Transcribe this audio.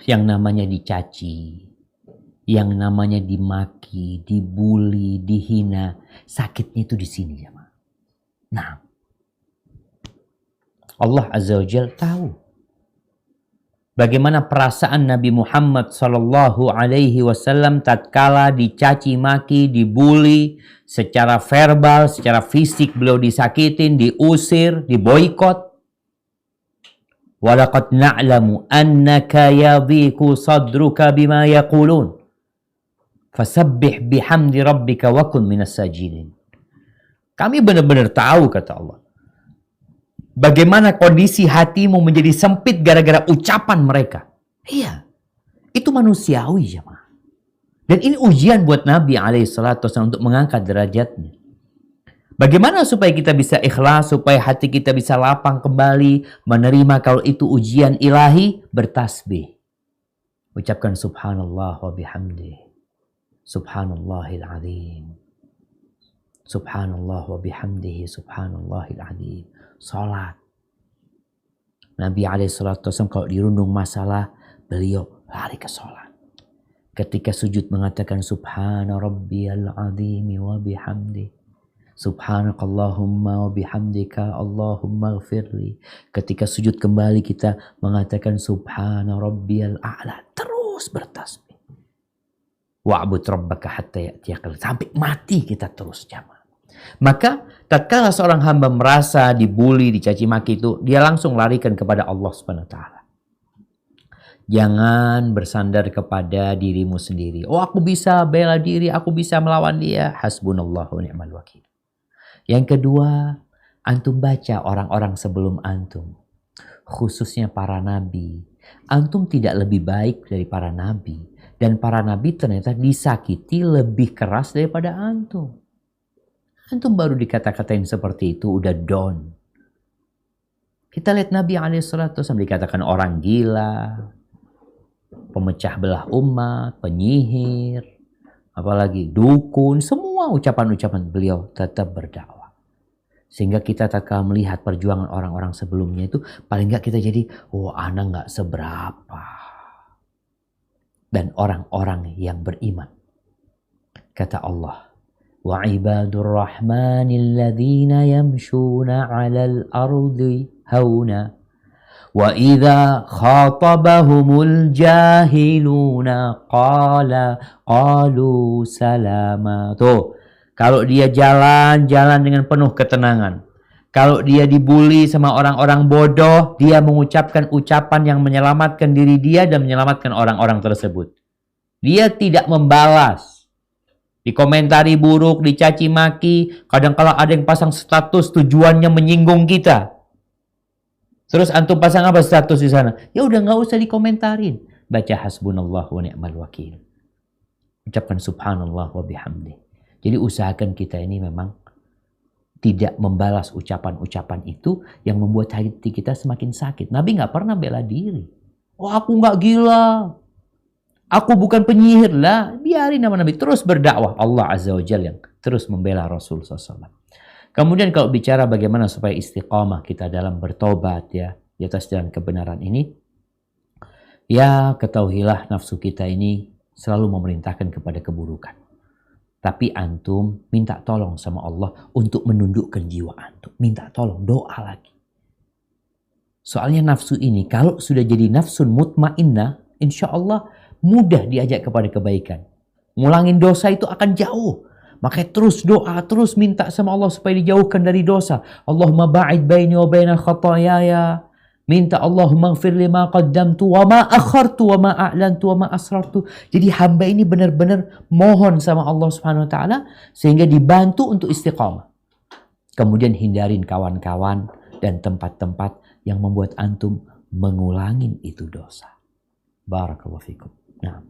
Yang namanya dicaci, yang namanya dimaki, dibully, dihina, sakitnya itu di sini ya. Nah, Allah Azza wa Jalla tahu bagaimana perasaan Nabi Muhammad sallallahu alaihi wasallam tatkala dicaci maki, dibully secara verbal, secara fisik beliau disakitin, diusir, diboikot. Walaqad na'lamu annaka yadhiqu sadruka bima yaqulun. Fasabbih bihamdi rabbika wa kun minas sajidin. Kami benar-benar tahu, kata Allah, bagaimana kondisi hatimu menjadi sempit gara-gara ucapan mereka. Iya, itu manusiawi jemaah. Dan ini ujian buat Nabi SAW untuk mengangkat derajatnya. Bagaimana supaya kita bisa ikhlas, supaya hati kita bisa lapang kembali, menerima kalau itu ujian ilahi, bertasbih. Ucapkan subhanallah wa bihamdih. Subhanallahil azim. Subhanallah wa bihamdihi subhanallahil azim. Salat. Nabi SAW kalau dirundung masalah, beliau lari ke salat. Ketika sujud mengatakan subhana rabbiyal azimi wa bihamdih. Subhanakallahumma wa bihamdika Allahumma ghafirli. Ketika sujud kembali kita mengatakan subhana rabbiyal a'la. Terus bertasbih. Wa'bud rabbaka hatta ya'tiyakal. Sampai mati kita terus jamaah. Maka tatkala seorang hamba merasa dibully, dicaci maki itu, dia langsung larikan kepada Allah Subhanahu wa taala. Jangan bersandar kepada dirimu sendiri. Oh, aku bisa bela diri, aku bisa melawan dia. Hasbunallahu ni'mal wakil. Yang kedua, antum baca orang-orang sebelum antum. Khususnya para nabi. Antum tidak lebih baik dari para nabi. Dan para nabi ternyata disakiti lebih keras daripada antum. Antum baru dikata-katain seperti itu, udah down. Kita lihat Nabi SAW dikatakan orang gila, pemecah belah umat, penyihir, apalagi dukun, semua ucapan-ucapan beliau tetap berdakwah. Sehingga kita tatkala melihat perjuangan orang-orang sebelumnya itu, paling nggak kita jadi, oh anak nggak seberapa. Dan orang-orang yang beriman. Kata Allah, wa ibadur rahmanil ladzina yamshuna 'alal ardi hauna wa idza khatabahumul jahiluna qalu salama. Tuh, kalau dia jalan dengan penuh ketenangan. Kalau dia dibully sama orang-orang bodoh, dia mengucapkan ucapan yang menyelamatkan diri dia dan menyelamatkan orang-orang tersebut. Dia tidak membalas. Dikomentari buruk, dicaci maki, kadang-kala ada yang pasang status tujuannya menyinggung kita. Terus antum pasang apa status di sana? Ya udah nggak usah dikomentarin. Baca hasbunallah wa ni'mal wakil. Ucapkan subhanallah wa bihamdih. Jadi usahakan kita ini memang tidak membalas ucapan-ucapan itu yang membuat hati kita semakin sakit. Nabi nggak pernah bela diri. Oh, aku nggak gila. Aku bukan penyihir lah. Biarin nama Nabi terus berdakwah. Allah Azza wa Jalla yang terus membela Rasul SAW. Kemudian kalau bicara bagaimana supaya istiqamah kita dalam bertobat ya di atas jalan kebenaran ini, ya ketahuilah nafsu kita ini selalu memerintahkan kepada keburukan. Tapi antum minta tolong sama Allah untuk menundukkan jiwa antum. Minta tolong, doa lagi. Soalnya nafsu ini kalau sudah jadi nafsun mutmainnah, insya Allah mudah diajak kepada kebaikan. Ngulangin dosa itu akan jauh. Makanya terus doa, terus minta sama Allah supaya dijauhkan dari dosa. Allahumma ba'id baini wa bainal khataayaya. Minta Allahumma ighfir lima qaddamtu wa ma akhartu wa ma a'lantu wa ma asrartu. Jadi hamba ini benar-benar mohon sama Allah Subhanahu wa taala sehingga dibantu untuk istiqamah. Kemudian hindarin kawan-kawan dan tempat-tempat yang membuat antum mengulangin itu dosa. Barakallahu fikum. Nah.